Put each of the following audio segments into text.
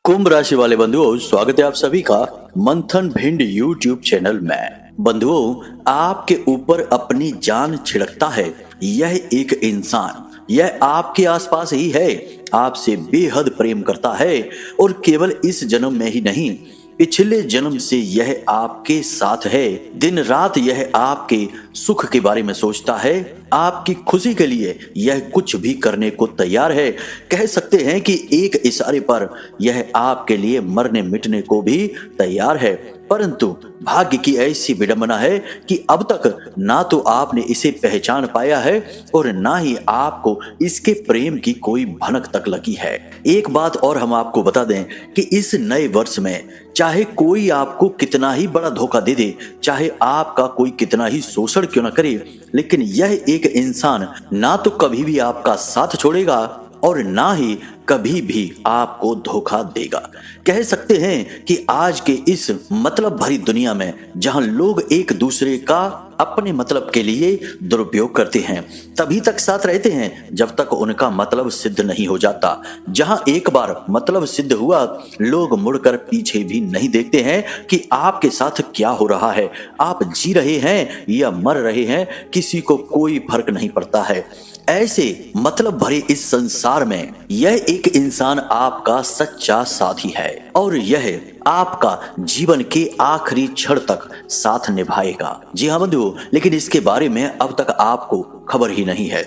कुंभ राशि वाले बंधुओं, स्वागत है आप सभी का मंथन भिंड यूट्यूब चैनल में। बंधुओं, आपके ऊपर अपनी जान छिड़कता है यह एक इंसान, यह आपके आसपास ही है, आपसे बेहद प्रेम करता है और केवल इस जन्म में ही नहीं, पिछले जन्म से यह आपके साथ है। दिन रात यह आपके सुख के बारे में सोचता है, आपकी खुशी के लिए यह कुछ भी करने को तैयार है। कह सकते हैं कि एक इशारे पर यह आपके लिए मरने मिटने को भी तैयार है। परंतु भाग्य की ऐसी विडंबना है कि अब तक ना तो आपने इसे पहचान पाया है और ना ही आपको इसके प्रेम की कोई भनक तक लगी है। एक बात और हम आपको बता दें कि इस नए वर्ष में चाहे कोई आपको कितना ही बड़ा धोखा दे दे, चाहे आपका कोई कितना ही शोषण क्यों न करे, लेकिन यह एक इंसान ना तो कभी भी आपका साथ छोड़ेगा और ना ही कभी भी आपको धोखा देगा। कह सकते हैं कि आज के इस मतलब भरी दुनिया में जहां लोग एक दूसरे का अपने मतलब के लिए दुरुपयोग करते हैं, तभी तक साथ रहते हैं जब तक उनका मतलब सिद्ध नहीं हो जाता। जहां एक बार मतलब सिद्ध हुआ, लोग मुड़कर पीछे भी नहीं देखते हैं कि आपके साथ क्या हो रहा है। आप जी रहे हैं या मर रहे हैं, किसी को कोई फर्क नहीं पड़ता है। ऐसे मतलब भरे इस संसार में यह एक इंसान आपका सच्चा साथी है और यह आपका जीवन के आखिरी क्षण तक साथ निभाएगा। जी हाँ बंधुओं, लेकिन इसके बारे में अब तक आपको खबर ही नहीं है।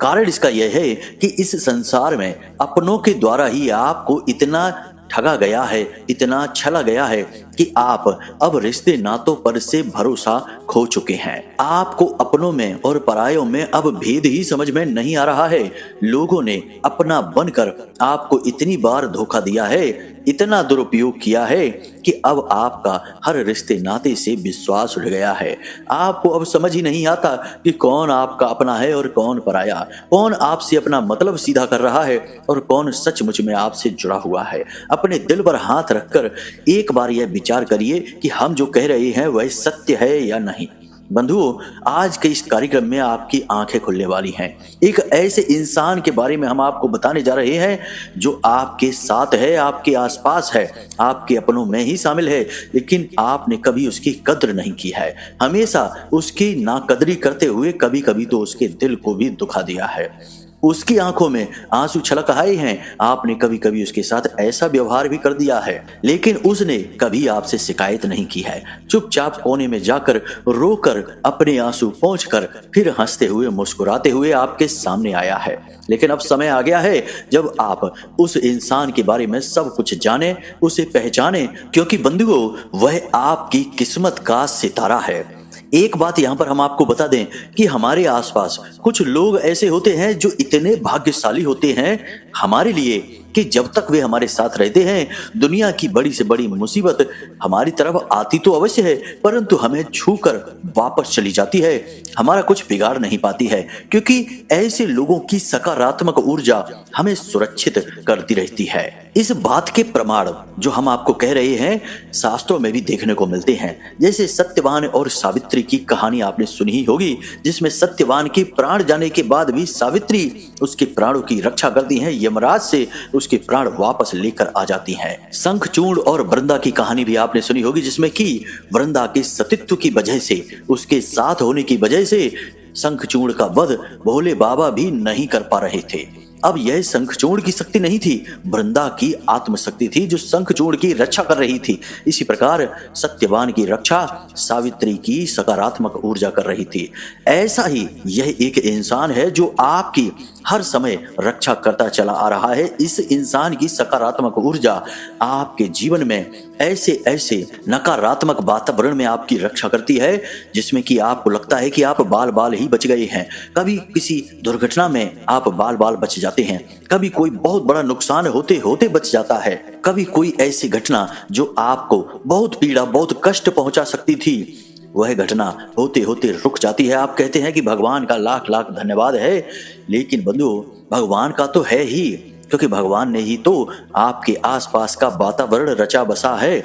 कारण इसका यह है कि इस संसार में अपनों के द्वारा ही आपको इतना ठगा गया है, इतना छला गया है कि आप अब रिश्ते नातों पर से भरोसा खो चुके हैं। आपको अपनों में और परायों में अब भेद ही समझ में नहीं आ रहा है। लोगों ने अपना बनकर आपको इतनी बार धोखा दिया है, इतना दुरुपयोग किया है कि अब आपका हर रिश्ते नाते से विश्वास उठ गया है। आपको अब समझ ही नहीं आता कि कौन आपका अपना है और कौन पराया, कौन आपसे अपना मतलब सीधा कर रहा है और कौन सचमुच में आपसे जुड़ा हुआ है। अपने दिल पर हाथ रखकर एक बार यह विचार करिए कि हम जो कह रहे हैं वह सत्य है या नहीं। बंधुओं, आज के इस कार्यक्रम में आपकी आंखें खुलने वाली हैं। एक ऐसे इंसान के बारे में हम आपको बताने जा रहे हैं जो आपके साथ है, आपके आसपास है, आपके अपनों में ही शामिल है, लेकिन आपने कभी उसकी कद्र नहीं की है। हमेशा उसकी नाकदरी करते हुए कभी कभी तो उसके दिल को भी दुखा दिया है। उसकी आंखों में आंसू छलक आए हैं। आपने कभी कभी उसके साथ ऐसा व्यवहार भी कर दिया है, लेकिन उसने कभी आपसे शिकायत नहीं की है। चुपचाप कोने में जाकर रोकर अपने आंसू पोंछकर फिर हंसते हुए मुस्कुराते हुए आपके सामने आया है। लेकिन अब समय आ गया है जब आप उस इंसान के बारे में सब कुछ जाने, उसे पहचाने, क्योंकि बंधुओं वह आपकी किस्मत का सितारा है। एक बात यहां पर हम आपको बता दें कि हमारे आसपास कुछ लोग ऐसे होते हैं जो इतने भाग्यशाली होते हैं हमारे लिए कि जब तक वे हमारे साथ रहते हैं, दुनिया की बड़ी से बड़ी मुसीबत हमारी तरफ आती तो अवश्य है, परंतु हमें छूकर वापस चली जाती है, हमारा कुछ बिगाड़ नहीं पाती है, क्योंकि ऐसे लोगों की सकारात्मक ऊर्जा हमें सुरक्षित करती रहती है। इस बात के प्रमाण जो हम आपको कह रहे हैं शास्त्रों में भी देखने को मिलते हैं। जैसे सत्यवान और सावित्री की कहानी आपने सुनी ही होगी, जिसमें सत्यवान के प्राण जाने के बाद भी सावित्री उसके प्राणों की रक्षा करती हैं, यमराज से उसके प्राण वापस लेकर आ जाती हैं। शंखचूड़ और वृंदा की कहानी भी आपने सुनी होगी, जिसमें कि वृंदा के सतीत्व की वजह से, उसके साथ होने की वजह से शंखचूड़ का वध भोले बाबा भी नहीं कर पा रहे थे। अब यह शंखचूड़ की शक्ति नहीं थी, वृंदा की आत्मशक्ति थी जो शंखचूड़ की रक्षा कर रही थी। इसी प्रकार सत्यवान की रक्षा सावित्री की सकारात्मक ऊर्जा कर रही थी। ऐसा ही यह एक इंसान है जो आपकी हर समय रक्षा करता चला आ रहा है। इस इंसान की सकारात्मक ऊर्जा आपके जीवन में ऐसे ऐसे नकारात्मक वातावरण में आपकी रक्षा करती है जिसमें कि आपको लगता है कि आप बाल बाल ही बच गए हैं। कभी किसी दुर्घटना में आप बाल बाल बच जाते हैं, कभी कोई बहुत बड़ा नुकसान होते होते बच जाता है, कभी कोई ऐसी घटना जो आपको बहुत पीड़ा, बहुत कष्ट पहुंचा सकती थी, वह घटना होते होते रुक जाती है। आप कहते हैं कि भगवान का लाख लाख धन्यवाद है, लेकिन बंधुओं भगवान का तो है ही, क्योंकि भगवान ने ही तो आपके आसपास का वातावरण रचा बसा है,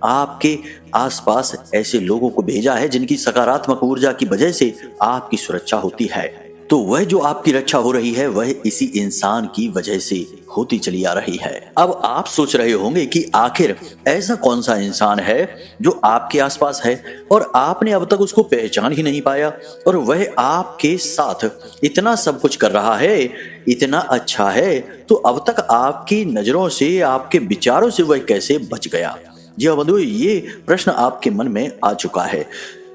आपके आसपास ऐसे लोगों को भेजा है जिनकी सकारात्मक ऊर्जा की वजह से आपकी सुरक्षा होती है। तो वह जो आपकी रक्षा हो रही है वह इसी इंसान की वजह से होती चली आ रही है। अब आप सोच रहे होंगे कि आखिर ऐसा कौन सा इंसान है जो आपके आसपास है और आपने अब तक उसको पहचान ही नहीं पाया, और वह आपके साथ इतना सब कुछ कर रहा है, इतना अच्छा है, तो अब तक आपकी नजरों से, आपके विचारों से वह कैसे बच गया। जी हाँ बंधु, ये प्रश्न आपके मन में आ चुका है।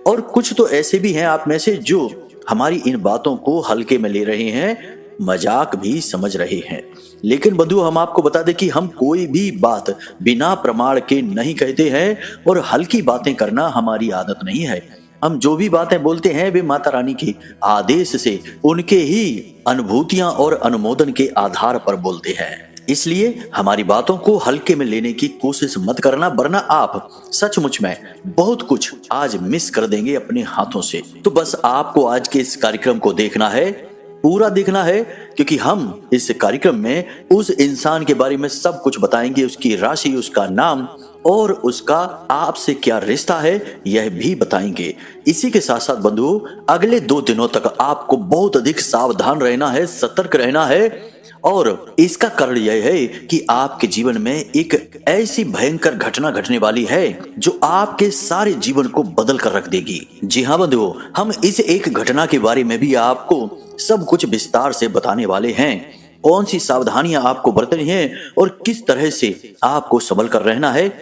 और कुछ तो ऐसे भी हैं आप में से जो हमारी इन बातों को हल्के में ले रहे हैं, मजाक भी समझ रहे हैं। लेकिन बंधु, हम आपको बता दें कि हम कोई भी बात बिना प्रमाण के नहीं कहते हैं और हल्की बातें करना हमारी आदत नहीं है। हम जो भी बातें बोलते हैं वे माता रानी के आदेश से, उनके ही अनुभूतियां और अनुमोदन के आधार पर बोलते हैं। इसलिए हमारी बातों को हल्के में लेने की कोशिश मत करना, वरना आप सचमुच में बहुत कुछ आज मिस कर देंगे अपने हाथों से। तो बस आपको आज के इस कार्यक्रम को देखना है, पूरा देखना है, क्योंकि हम इस कार्यक्रम में उस इंसान के बारे में सब कुछ बताएंगे, उसकी राशि, उसका नाम और उसका आपसे क्या रिश्ता है यह भी बताएंगे। इसी के साथ साथ बंधुओं, अगले 2 दिनों तक आपको बहुत अधिक सावधान रहना है, सतर्क रहना है। और इसका कारण यह है कि आपके जीवन में एक ऐसी भयंकर घटना घटने वाली है जो आपके सारे जीवन को बदल कर रख देगी। जी हाँ बंधुओं, हम इस एक घटना के बारे में भी आपको सब कुछ विस्तार से बताने वाले हैं। कौन सी सावधानियां आपको बरतनी है और किस तरह से आपको संभल कर रहना है,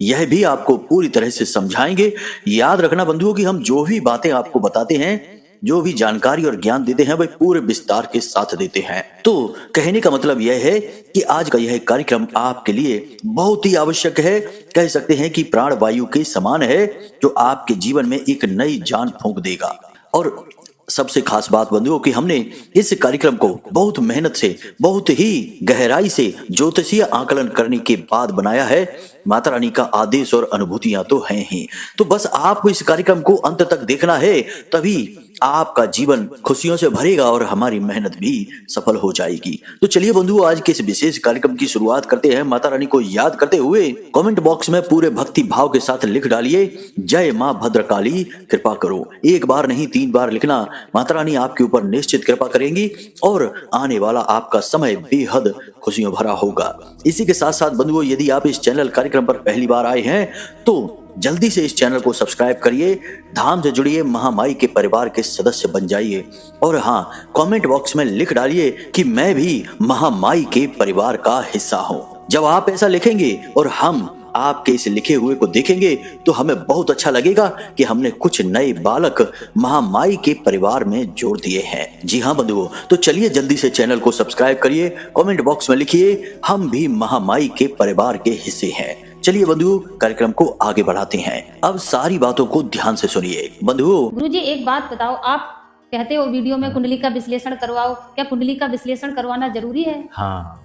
यह भी आपको पूरी तरह से समझाएंगे। याद रखना बंधुओं कि हम जो भी बातें आपको बताते हैं, जो भी जानकारी और ज्ञान देते हैं, वह पूरे विस्तार के साथ देते हैं। तो कहने का मतलब यह है कि आज का यह कार्यक्रम आपके लिए बहुत ही आवश्यक है, कह सकते हैं कि प्राणवायु के समान है, जो आपके जीवन में एक नई जान फूंक देगा। और सबसे खास बात बंधुओं कि हमने इस कार्यक्रम को बहुत मेहनत से, बहुत ही गहराई से ज्योतिषीय आकलन करने के बाद बनाया है। माता रानी का आदेश और अनुभूतियां तो हैं ही। तो बस आपको इस कार्यक्रम को अंत तक देखना है, तभी आपका जीवन खुशियों से भरेगा और हमारी मेहनत भी सफल हो जाएगी। तो चलिए बंधुओं, आज के इस विशेष कार्यक्रम की शुरुआत करते हैं माता रानी को याद करते हुए। कमेंट बॉक्स में पूरे भक्ति भाव के साथ लिख डालिए, जय मां भद्रकाली कृपा करो। एक बार नहीं 3 बार लिखना, माता रानी आपके ऊपर निश्चित कृपा करेंगी और आने वाला आपका समय बेहद खुशियों भरा होगा। इसी के साथ साथ बंधुओं, यदि आप इस चैनल कार्यक्रम पर पहली बार आए हैं तो जल्दी से इस चैनल को सब्सक्राइब करिए, धाम से जुड़िए, महामाई के परिवार के सदस्य बन जाइए। और हाँ, कमेंट बॉक्स में लिख डालिए कि मैं भी महामाई के परिवार का हिस्सा हूँ। जब आप ऐसा लिखेंगे और हम आपके इस लिखे हुए को देखेंगे तो हमें बहुत अच्छा लगेगा कि हमने कुछ नए बालक महामाई के परिवार में जोड़ दिए हैं। जी हाँ बंधुओं, तो चलिए जल्दी से चैनल को सब्सक्राइब करिए, कमेंट बॉक्स में लिखिए हम भी महामाई के परिवार के हिस्से हैं। चलिए बंधुओं, कार्यक्रम को आगे बढ़ाते हैं। अब सारी बातों को ध्यान से सुनिए। बंधुओं, गुरुजी एक बात बताओ, आप कहते हो वीडियो में कुंडली का विश्लेषण करवाओ, क्या कुंडली का विश्लेषण करवाना जरूरी है? हाँ,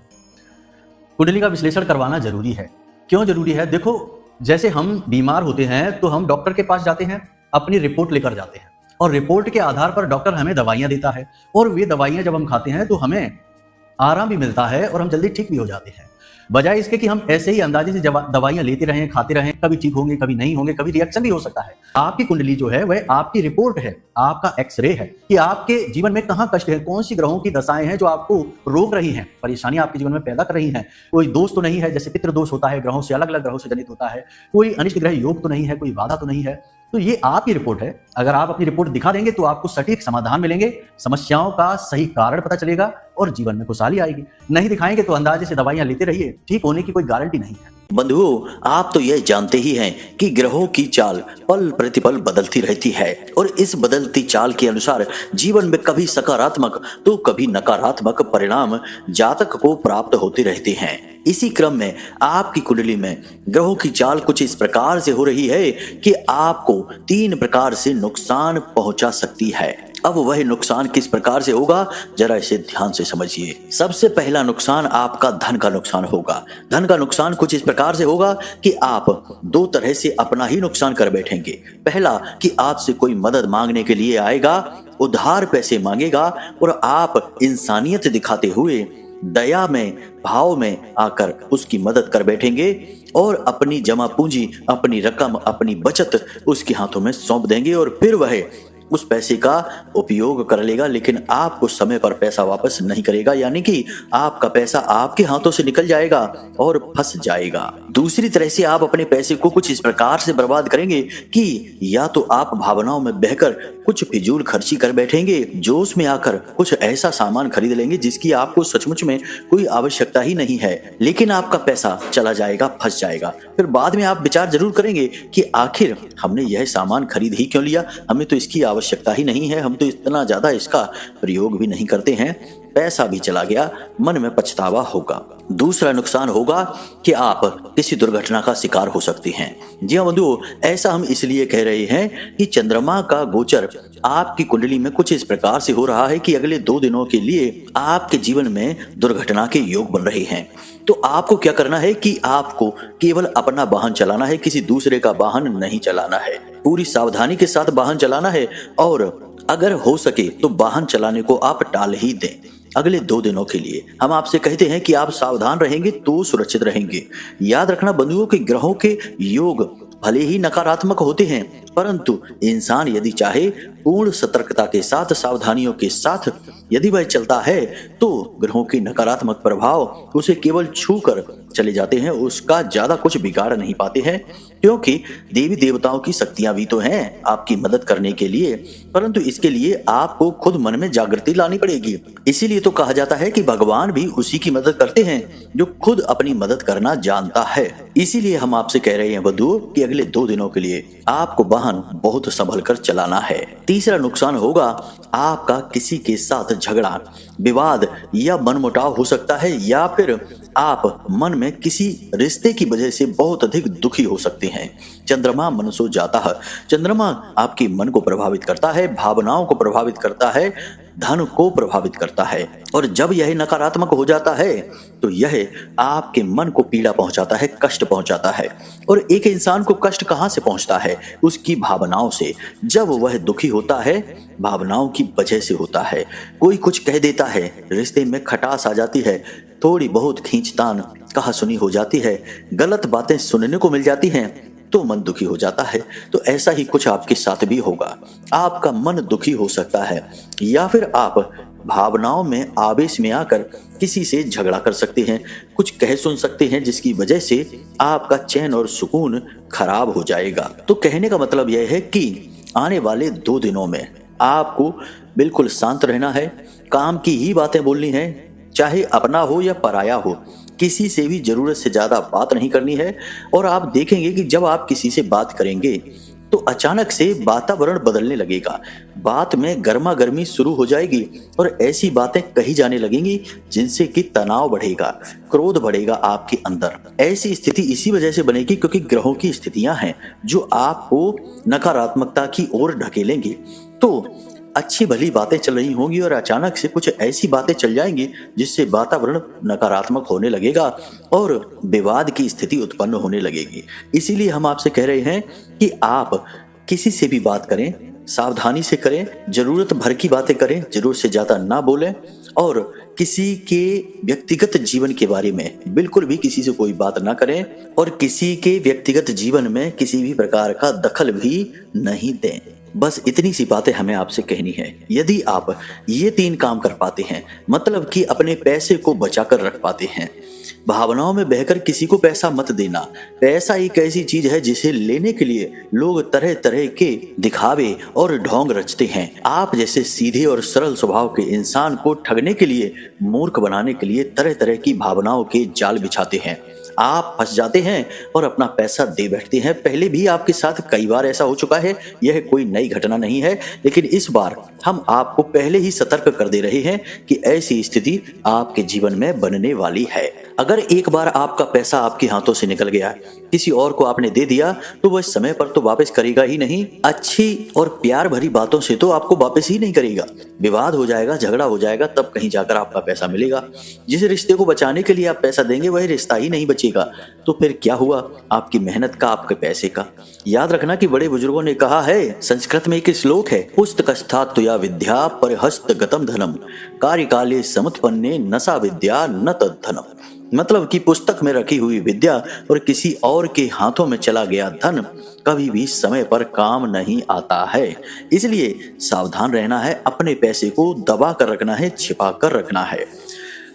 कुंडली का विश्लेषण करवाना जरूरी है। क्यों जरूरी है? देखो, जैसे हम बीमार होते हैं तो हम डॉक्टर के पास जाते हैं, अपनी रिपोर्ट लेकर जाते हैं और रिपोर्ट के आधार पर डॉक्टर हमें दवाइयां देता है और वे दवाइयां जब हम खाते हैं तो हमें आराम भी मिलता है और हम जल्दी ठीक भी हो जाते हैं। बजाय इसके कि हम ऐसे ही अंदाजे से दवाइयां लेते रहें, खाते रहें, कभी ठीक होंगे, कभी नहीं होंगे, कभी रिएक्शन भी हो सकता है। आपकी कुंडली जो है वह आपकी रिपोर्ट है, आपका एक्सरे है कि आपके जीवन में कहाँ कष्ट है, कौन सी ग्रहों की दशाएं हैं जो आपको रोक रही हैं, परेशानी आपके जीवन में पैदा कर रही हैं। कोई दोष तो नहीं है, जैसे पितृ दोष होता है, ग्रहों से अलग अलग ग्रहों से जनित होता है, कोई अनिष्ट ग्रह योग तो नहीं है, कोई बाधा तो नहीं है। तो ये आपकी रिपोर्ट है। अगर आप अपनी रिपोर्ट दिखा देंगे तो आपको सटीक समाधान मिलेंगे, समस्याओं का सही कारण पता चलेगा और जीवन में खुशहाली आएगी। नहीं दिखाएंगे तो अंदाजे से दवाइयां लेते रहिए, ठीक होने की कोई गारंटी नहीं है। बंधुओं, आप तो यह जानते ही हैं कि ग्रहों की चाल पल प्रतिपल बदलती रहती है और इस बदलती चाल के अनुसार जीवन में कभी सकारात्मक तो कभी नकारात्मक परिणाम जातक को प्राप्त होते रहते हैं। इसी क्रम में आपकी कुंडली में ग्रहों की चाल कुछ इस प्रकार से हो रही है कि आपको 3 प्रकार से नुकसान पहुंचा सकती है। अब वह नुकसान किस प्रकार से होगा, जरा इसे ध्यान से समझिए। सबसे पहला नुकसान आपका धन का नुकसान होगा। धन का नुकसान कुछ इस प्रकार से होगा कि आप 2 तरह से अपना ही नुकसान कर बैठेंगे। पहला कि आपसे कोई मदद मांगने के लिए आएगा, उधार पैसे मांगेगा और आप इंसानियत दिखाते हुए दया में, भाव में आकर उसकी मदद कर बैठेंगे और अपनी जमा पूंजी, अपनी रकम, अपनी बचत उसके हाथों में सौंप देंगे और फिर वह उस पैसे का उपयोग कर लेगा, लेकिन आपको समय पर पैसा वापस नहीं करेगा, यानी कि आपका पैसा आपके हाथों से निकल जाएगा और फंस जाएगा। दूसरी तरह से आप अपने पैसे को कुछ इस प्रकार से बर्बाद करेंगे कि या तो आप भावनाओं में बहकर कुछ फिजूल खर्ची कर बैठेंगे, जोश में आकर कुछ ऐसा सामान खरीद लेंगे जिसकी आपको सचमुच में कोई आवश्यकता ही नहीं है, लेकिन आपका पैसा चला जाएगा, फंस जाएगा। फिर बाद में आप विचार जरूर करेंगे कि आखिर हमने यह सामान खरीद ही क्यों लिया, हमें तो इसकी आवश्यकता ही नहीं है, हम तो इतना ज्यादा इसका प्रयोग भी नहीं करते हैं। पैसा भी चला गया, मन में पछतावा होगा। दूसरा नुकसान होगा कि आप किसी दुर्घटना का शिकार हो सकते हैं। जी हाँ बंधुओं, ऐसा हम इसलिए कह रहे हैं कि चंद्रमा का गोचर आपकी कुंडली में कुछ इस प्रकार से हो रहा है कि अगले 2 दिनों के लिए आपके जीवन में दुर्घटना के योग बन रहे हैं। तो आपको क्या करना है कि आपको केवल अपना वाहन चलाना है, किसी दूसरे का वाहन नहीं चलाना है। पूरी सावधानी के साथ वाहन चलाना है और अगर हो सके तो वाहन चलाने को आप टाल ही दें। अगले 2 दिनों के लिए हम आपसे कहते हैं कि आप सावधान रहेंगे तो सुरक्षित रहेंगे। याद रखना बंधुओं कि ग्रहों के योग भले ही नकारात्मक होते हैं, परंतु इंसान यदि चाहे पूर्ण सतर्कता के साथ, सावधानियों के साथ यदि वह चलता है तो ग्रहों के नकारात्मक प्रभाव उसे केवल छू कर चले जाते हैं, उसका ज्यादा कुछ बिगाड़ नहीं पाते हैं, क्योंकि देवी देवताओं की शक्तियां भी तो हैं आपकी मदद करने के लिए, परंतु इसके लिए आपको खुद मन में जागृति लानी पड़ेगी। इसीलिए तो कहा जाता है कि भगवान भी उसी की मदद करते हैं जो खुद अपनी मदद करना जानता है। इसीलिए हम आपसे कह रहे हैं बंधुओं कि अगले 2 दिनों के लिए आपको वाहन बहुत संभल कर चलाना है। तीसरा नुकसान होगा आपका किसी के साथ झगड़ा, विवाद या मनमुटाव हो सकता है, या फिर आप मन में किसी रिश्ते की वजह से बहुत अधिक दुखी हो सकते हैं। चंद्रमा मनसो जाता है, चंद्रमा आपके मन को प्रभावित करता है, भावनाओं को प्रभावित करता है, धन को प्रभावित करता है, और जब यह नकारात्मक हो जाता है तो यह आपके मन को पीड़ा पहुंचाता है, कष्ट पहुंचाता है। और एक इंसान को कष्ट कहां से पहुंचता है? उसकी भावनाओं से। जब वह दुखी होता है भावनाओं की वजह से होता है। कोई कुछ कह देता है, रिश्ते में खटास आ जाती है, थोड़ी बहुत खींचतान कहा सुनी हो जाती है, गलत बातें सुनने को मिल जाती हैं तो मन दुखी हो जाता है। तो ऐसा ही कुछ आपके साथ भी होगा, आपका मन दुखी हो सकता है, या फिर आप भावनाओं में आवेश में आकर किसी से झगड़ा कर सकते हैं, कुछ कह सुन सकते हैं जिसकी वजह से आपका चैन और सुकून खराब हो जाएगा। तो कहने का मतलब यह है कि आने वाले 2 दिनों में आपको बिल्कुल शांत रहना है, काम की ही बातें बोलनी है, चाहे अपना हो या पराया हो, किसी से भी जरूरत से ज्यादा बात नहीं करनी है। और आप देखेंगे कि जब आप किसी से बात करेंगे तो अचानक से वातावरण बदलने लगेगा, बात में गर्मा गर्मी शुरू हो जाएगी और ऐसी बातें कही जाने लगेंगी जिनसे कि तनाव बढ़ेगा, क्रोध बढ़ेगा आपके अंदर। ऐसी स्थिति इसी वजह से बनेगी क्योंकि ग्रहों की स्थितियां हैं जो आपको नकारात्मकता की ओर ढकेलेंगी। तो अच्छी भली बातें चल रही होंगी और अचानक से कुछ ऐसी बातें चल जाएंगी जिससे वातावरण नकारात्मक होने लगेगा और विवाद की स्थिति उत्पन्न होने लगेगी। इसीलिए हम आपसे कह रहे हैं कि आप किसी से भी बात करें, सावधानी से करें, जरूरत भर की बातें करें, जरूरत से ज्यादा ना बोलें, और किसी के व्यक्तिगत जीवन के बारे में बिल्कुल भी किसी से कोई बात ना करें, और किसी के व्यक्तिगत जीवन में किसी भी प्रकार का दखल भी नहीं दें। बस इतनी सी बातें हमें आपसे कहनी है। यदि आप ये 3 काम कर पाते हैं, मतलब कि अपने पैसे को बचा कर रख पाते हैं, भावनाओं में बहकर किसी को पैसा मत देना। पैसा एक ऐसी चीज है जिसे लेने के लिए लोग तरह तरह के दिखावे और ढोंग रचते हैं। आप जैसे सीधे और सरल स्वभाव के इंसान को ठगने के लिए, मूर्ख बनाने के लिए तरह तरह की भावनाओं के जाल बिछाते हैं। आप फंस जाते हैं और अपना पैसा दे बैठते हैं। पहले भी आपके साथ कई बार ऐसा हो चुका है, यह कोई नई घटना नहीं है, लेकिन इस बार हम आपको पहले ही सतर्क कर दे रहे हैं कि ऐसी स्थिति आपके जीवन में बनने वाली है। अगर एक बार आपका पैसा आपके हाथों से निकल गया, किसी और को आपने दे दिया, तो वह समय पर तो वापस करेगा ही नहीं, अच्छी और प्यार भरी बातों से तो आपको वापस ही नहीं करेगा। विवाद हो जाएगा, झगड़ा हो जाएगा, तब कहीं जाकर आपका पैसा मिलेगा। जिस रिश्ते को बचाने के लिए आप पैसा देंगे वही रिश्ता ही नहीं बचेगा, तो फिर क्या हुआ आपकी मेहनत का, आपके पैसे का। याद रखना कि बड़े बुजुर्गों ने कहा है, संस्कृत में एक श्लोक है, पुस्तकस्थात् या विद्या परहस्त गतम धनम कार्यकाले समुत्पन्ने न सा विद्या न तद्धनम। मतलब कि पुस्तक में रखी हुई विद्या और किसी और के हाथों में चला गया धन कभी भी समय पर काम नहीं आता है। इसलिए सावधान रहना है, अपने पैसे को दबा कर रखना है, छिपा कर रखना है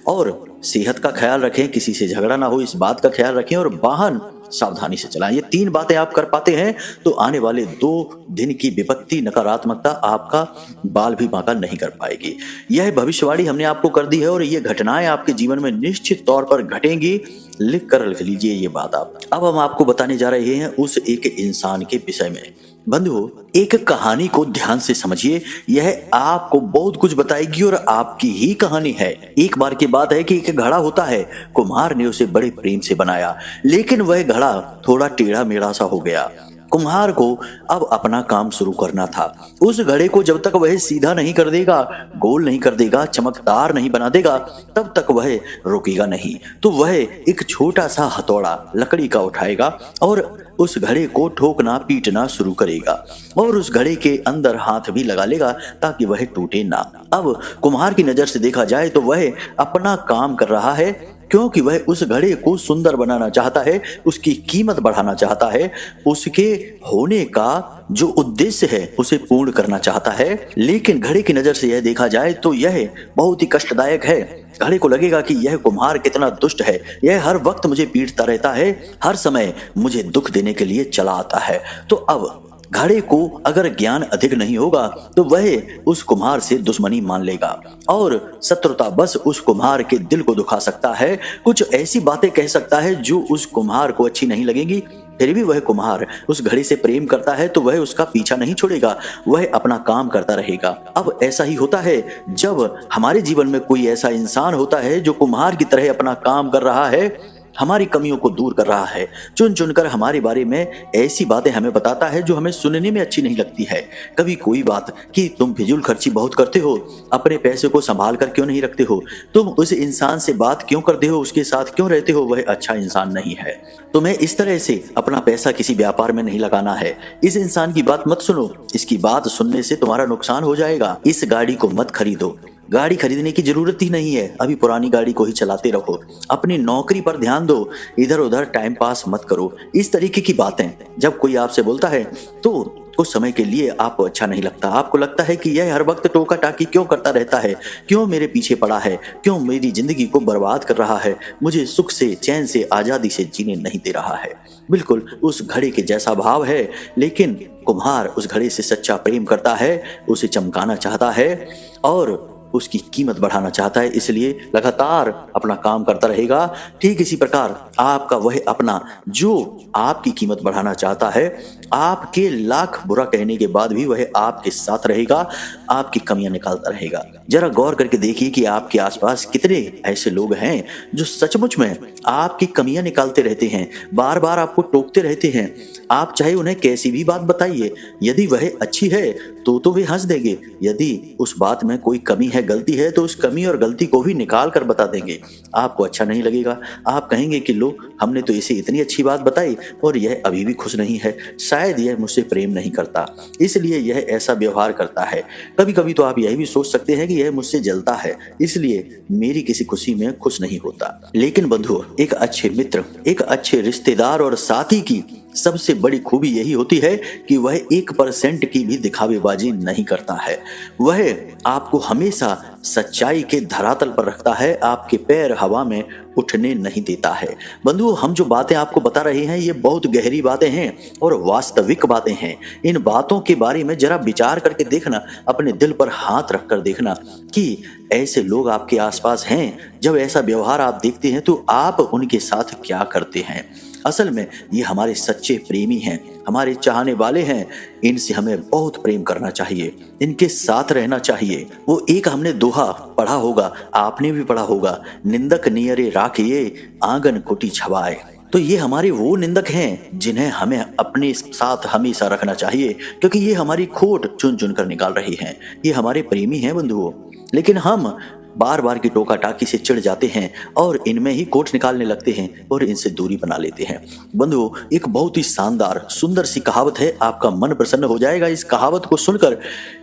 और सेहत का ख्याल रखें, किसी से झगड़ा ना हो इस बात का ख्याल रखें और वाहन सावधानी से चलाएं। ये 3 बातें आप कर पाते हैं तो आने वाले 2 दिन की विपत्ति नकारात्मकता आपका बाल भी बांका नहीं कर पाएगी। यह भविष्यवाणी हमने आपको कर दी है और ये घटनाएं आपके जीवन में निश्चित तौर पर घटेंगी। लिख कर रख लीजिए ये बात आप। अब हम आपको बताने जा रहे हैं उस एक इंसान के विषय में। बंधुओं, एक कहानी को ध्यान से समझिए, यह आपको बहुत कुछ बताएगी और आपकी ही कहानी है। एक बार की बात है कि एक घड़ा होता है, कुम्हार ने उसे बड़े प्रेम से बनाया, लेकिन वह घड़ा थोड़ा टेढ़ा मेढ़ा सा हो गया। कुम्हार को अब अपना काम शुरू करना था। उस घड़े को जब तक वह सीधा नहीं कर देगा, गोल नहीं कर देगा, चमकदार नहीं बना देगा, तब तक वह रुकेगा नहीं। तो वह एक छोटा सा हथौड़ा लकड़ी का उठाएगा और उस घड़े को ठोकना पीटना शुरू करेगा और उस घड़े के अंदर हाथ भी लगा लेगा ताकि वह टूटे ना। अब कुम्हार की नजर से देखा जाए तो वह अपना काम कर रहा है, क्योंकि वह उस घड़े को सुंदर बनाना चाहता है, उसकी कीमत बढ़ाना चाहता है, उसके होने का जो उद्देश्य है उसे पूर्ण करना चाहता है। लेकिन घड़े की नजर से यह देखा जाए तो यह बहुत ही कष्टदायक है। घड़े को लगेगा कि यह कुम्हार कितना दुष्ट है, यह हर वक्त मुझे पीटता रहता है, हर समय मुझे दुख देने के लिए चला आता है। तो अब घड़े को अगर ज्ञान अधिक नहीं होगा तो वह उस कुम्हार से दुश्मनी मान लेगा और शत्रुता बस उस कुम्हार के दिल को दुखा सकता है। कुछ ऐसी बातें कह सकता है जो उस कुम्हार को अच्छी नहीं लगेंगी। फिर भी वह कुम्हार उस घड़े से प्रेम करता है तो वह उसका पीछा नहीं छोड़ेगा, वह अपना काम करता रहेगा। अब ऐसा ही होता है जब हमारे जीवन में कोई ऐसा इंसान होता है जो कुम्हार की तरह अपना काम कर रहा है, हमारी कमियों को दूर कर रहा है, चुन चुनकर हमारे बारे में ऐसी बातें हमें बताता है जो हमें सुनने में अच्छी नहीं लगती है। कभी कोई बात कि तुम फिजूल खर्ची बहुत करते हो, अपने पैसे को संभाल कर क्यों नहीं रखते हो, तुम उस इंसान से बात क्यों करते हो, उसके साथ क्यों रहते हो, वह अच्छा इंसान नहीं है। तुम्हें इस तरह से अपना पैसा किसी व्यापार में नहीं लगाना है। इस इंसान की बात मत सुनो, इसकी बात सुनने से तुम्हारा नुकसान हो जाएगा। इस गाड़ी को मत खरीदो, गाड़ी खरीदने की जरूरत ही नहीं है, अभी पुरानी गाड़ी को ही चलाते रहो, अपनी नौकरी पर ध्यान दो, इधर उधर टाइम पास मत करो। इस तरीके की बातें जब कोई आपसे बोलता है तो कुछ समय के लिए आपको अच्छा नहीं लगता। आपको लगता है कि यह हर वक्त टोका टाकी क्यों करता रहता है, क्यों मेरे पीछे पड़ा है, क्यों मेरी जिंदगी को बर्बाद कर रहा है, मुझे सुख से, चैन से, आजादी से जीने नहीं दे रहा है। बिल्कुल उस घड़े के जैसा भाव है, लेकिन कुम्हार उस घड़े से सच्चा प्रेम करता है, उसे चमकाना चाहता है और उसकी कीमत बढ़ाना चाहता है, इसलिए लगातार अपना काम करता रहेगा। ठीक इसी प्रकार आपका वह अपना जो आपकी कीमत बढ़ाना चाहता है, आपके लाख बुरा कहने के बाद भी वह आपके साथ रहेगा, आपकी कमियां निकालता रहेगा। जरा गौर करके देखिए कि आपके आसपास कितने ऐसे लोग हैं जो सचमुच में आपकी कमियां निकालते रहते हैं, बार बार आपको टोकते रहते हैं। आप चाहे उन्हें कैसी भी बात बताइए, यदि वह अच्छी है तो वे हंस देंगे, यदि उस बात में कोई कमी है, गलती है, तो उस कमी और गलती को भी निकाल कर बता देंगे। आपको अच्छा नहीं लगेगा, आप कहेंगे कि लो, हमने तो इसे इतनी अच्छी बात बताई और यह अभी भी खुश नहीं है, शायद यह मुझसे प्रेम नहीं करता, इसलिए यह ऐसा व्यवहार करता है। कभी कभी तो आप यह भी सोच सकते हैं कि यह मुझसे जलता है, इसलिए मेरी किसी खुशी में खुश नहीं होता। लेकिन बंधुओं, एक अच्छे मित्र, एक अच्छे रिश्तेदार और साथी की सबसे बड़ी खूबी यही होती है कि वह 1% की भी दिखावेबाजी नहीं करता है। वह आपको हमेशा सच्चाई के धरातल पर रखता है, आपके पैर हवा में उठने नहीं देता है। बंधुओं, हम जो बातें आपको बता रहे हैं ये बहुत गहरी बातें हैं और वास्तविक बातें हैं। इन बातों के बारे में जरा विचार करके देखना, अपने दिल पर हाथ रखकर देखना कि ऐसे लोग आपके आसपास हैं। जब ऐसा व्यवहार आप देखते हैं तो आप उनके साथ क्या करते हैं। असल में ये हमारे सच्चे प्रेमी हैं, हमारे चाहने वाले हैं। इनसे हमें बहुत प्रेम करना चाहिए, इनके साथ रहना चाहिए। वो एक हमने दोहा पढ़ा होगा, आपने भी पढ़ा होगा, निंदक नियरे राखिए आंगन कुटी छवाए। तो ये हमारे वो निंदक हैं जिन्हें हमें अपने साथ हमेशा रखना चाहिए, क्योंकि ये हमारी खोट चुन चुन कर निकाल रही हैं। ये हमारे प्रेमी हैं बंधुओं। लेकिन हम बार बार की टोका टाकी से चिढ़ जाते हैं और इनमें ही कोट निकालने लगते हैं और इनसे दूरी बना लेते हैं। बंधुओं, एक बहुत ही शानदार सुंदर सी कहावत है, आपका मन प्रसन्न हो जाएगा इस कहावत को सुनकर।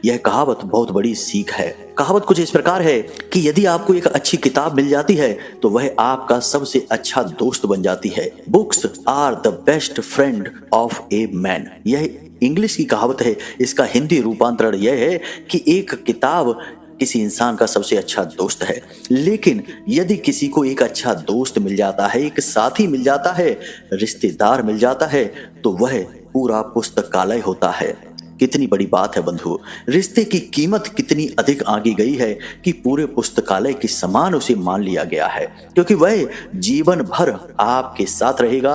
यह कहावत बहुत बड़ी सीख है। कहावत कुछ इस प्रकार है कि यदि आपको एक अच्छी किताब मिल जाती है तो वह आपका सबसे अच्छा दोस्त बन जाती है। Books are the best friend of a man. यह इंग्लिश की कहावत है। इसका हिंदी रूपांतरण यह है कि एक किताब किसी इंसान का सबसे अच्छा दोस्त है। लेकिन यदि किसी को एक अच्छा दोस्त मिल जाता है, एक साथी मिल जाता है, रिश्तेदार मिल जाता है, तो वह पूरा पुस्तकालय होता है। कितनी बड़ी बात है बंधु, रिश्ते की कीमत कितनी अधिक आंकी गई है कि पूरे पुस्तकालय के समान उसे मान लिया गया है, क्योंकि वह जीवन भर आपके साथ रहेगा,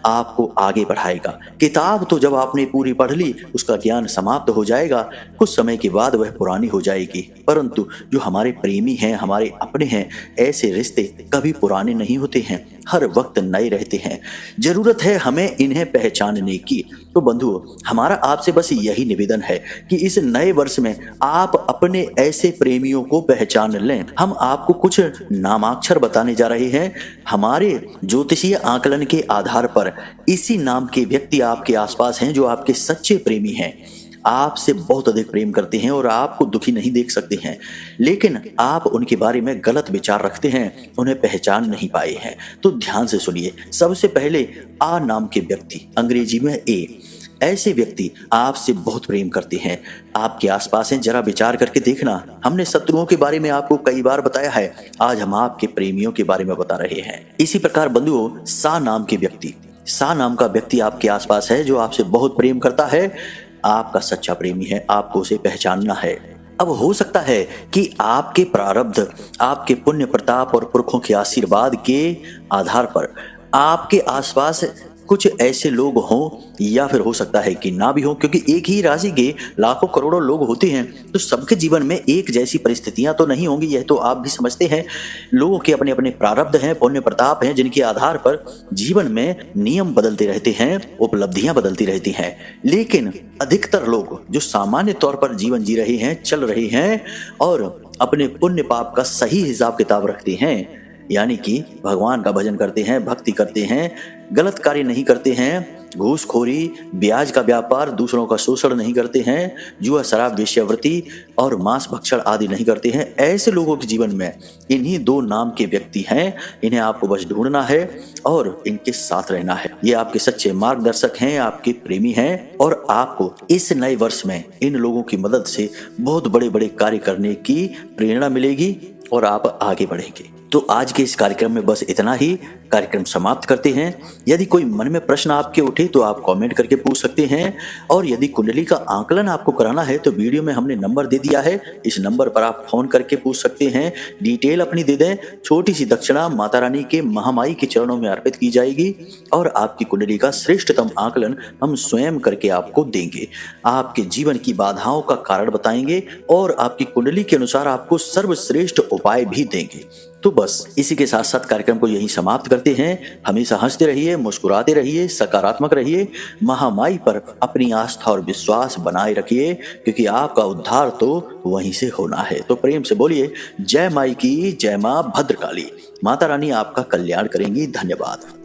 आपको आगे बढ़ाएगा। किताब तो जब आपने पूरी पढ़ ली उसका ज्ञान समाप्त हो जाएगा, कुछ समय के बाद वह पुरानी हो जाएगी। परंतु जो हमारे प्रेमी हैं, हमारे अपने हैं, ऐसे रिश्ते कभी पुराने नहीं होते हैं, हर वक्त नए रहते हैं। जरूरत है हमें इन्हें पहचानने की। तो बंधुओं, हमारा आपसे बस यही निवेदन है कि इस नए वर्ष में आप अपने ऐसे प्रेमियों को पहचान लें। हम आपको कुछ नामाक्षर बताने जा रहे हैं। हमारे ज्योतिषीय आकलन के आधार पर इसी नाम के व्यक्ति आपके आसपास हैं जो आपके सच्चे प्रेमी हैं, आपसे बहुत अधिक प्रेम करते हैं और आपको दुखी नहीं देख सकते हैं, लेकिन आप उनके बारे में गलत विचार रखते हैं, उन्हें पहचान नहीं पाए हैं। तो ध्यान से सुनिए। सबसे पहले आ नाम के व्यक्ति, अंग्रेजी में ए। ऐसे व्यक्ति आपसे बहुत प्रेम करते हैं, आपके आसपास हैं, जरा विचार करके देखना। हमने शत्रुओं के बारे में आपको कई बार बताया है, आज हम आपके प्रेमियों के बारे में बता रहे हैं। इसी प्रकार बंधुओं, सा नाम के व्यक्ति, सा नाम का व्यक्ति आपके आसपास है जो आपसे बहुत प्रेम करता है, आपका सच्चा प्रेमी है, आपको उसे पहचानना है। अब हो सकता है कि आपके प्रारब्ध, आपके पुण्य प्रताप और पुरखों के आशीर्वाद के आधार पर आपके आसपास कुछ ऐसे लोग हों, या फिर हो सकता है कि ना भी हो, क्योंकि एक ही राशि के लाखों करोड़ों लोग होते हैं, तो सबके जीवन में एक जैसी परिस्थितियां तो नहीं होंगी, यह तो आप भी समझते हैं। लोगों के अपने अपने प्रारब्ध हैं, पुण्य प्रताप हैं, जिनके आधार पर जीवन में नियम बदलते रहते हैं, उपलब्धियां बदलती रहती हैं। लेकिन अधिकतर लोग जो सामान्य तौर पर जीवन जी रहे हैं, चल रहे हैं और अपने पुण्य पाप का सही हिसाब किताब रखते हैं, यानी कि भगवान का भजन करते हैं, भक्ति करते हैं, गलत कार्य नहीं करते हैं, घूसखोरी, ब्याज का व्यापार, दूसरों का शोषण नहीं करते हैं, जुआ, शराब, वेश्यावृत्ति और मांस भक्षण आदि नहीं करते हैं, ऐसे लोगों के जीवन में इन्हीं दो नाम के व्यक्ति हैं। इन्हें आपको बस ढूंढना है और इनके साथ रहना है। ये आपके सच्चे मार्गदर्शक हैं, आपके प्रेमी हैं, और आपको इस नए वर्ष में इन लोगों की मदद से बहुत बड़े बड़े कार्य करने की प्रेरणा मिलेगी और आप आगे बढ़ेंगे। तो आज के इस कार्यक्रम में बस इतना ही। कार्यक्रम समाप्त करते हैं। यदि कोई मन में प्रश्न आपके उठे तो आप कमेंट करके पूछ सकते हैं, और यदि कुंडली का आकलन आपको कराना है तो वीडियो में हमने नंबर दे दिया है, इस नंबर पर आप फोन करके पूछ सकते हैं। डिटेल अपनी दे दें, छोटी सी दक्षिणा माता रानी के महामाई के चरणों में अर्पित की जाएगी और आपकी कुंडली का श्रेष्ठतम आकलन हम स्वयं करके आपको देंगे। आपके जीवन की बाधाओं का कारण बताएंगे और आपकी कुंडली के अनुसार आपको सर्वश्रेष्ठ उपाय भी देंगे। तो बस इसी के साथ साथ कार्यक्रम को यहीं समाप्त करते हैं। हमेशा हंसते रहिए, मुस्कुराते रहिए, सकारात्मक रहिए, महामाई पर अपनी आस्था और विश्वास बनाए रखिए, क्योंकि आपका उद्धार तो वहीं से होना है। तो प्रेम से बोलिए जय माई की जय, मां भद्रकाली। माता रानी आपका कल्याण करेंगी। धन्यवाद।